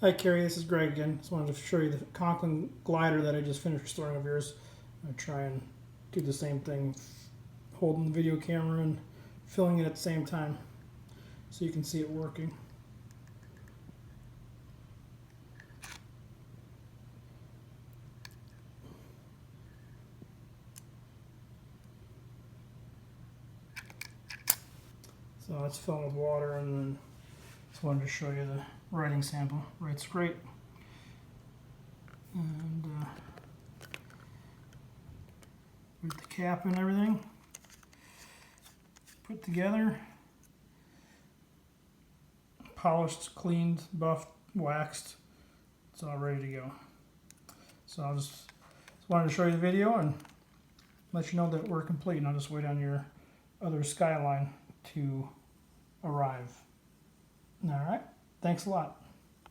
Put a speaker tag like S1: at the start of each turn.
S1: Hi Carrie, this is Greg again. Just wanted to show you the Conklin glider that I just finished restoring of yours. I'm going to try and do the same thing, holding the video camera and filming it at the same time so you can see it working. So it's filled with water, and then just wanted to show you the writing sample. Writes great. And with the cap and everything put together, polished, cleaned, buffed, waxed. It's all ready to go. So I just wanted to show you the video and let you know that we're complete, and I'll just wait on your other skyline to arrive. All right, thanks a lot.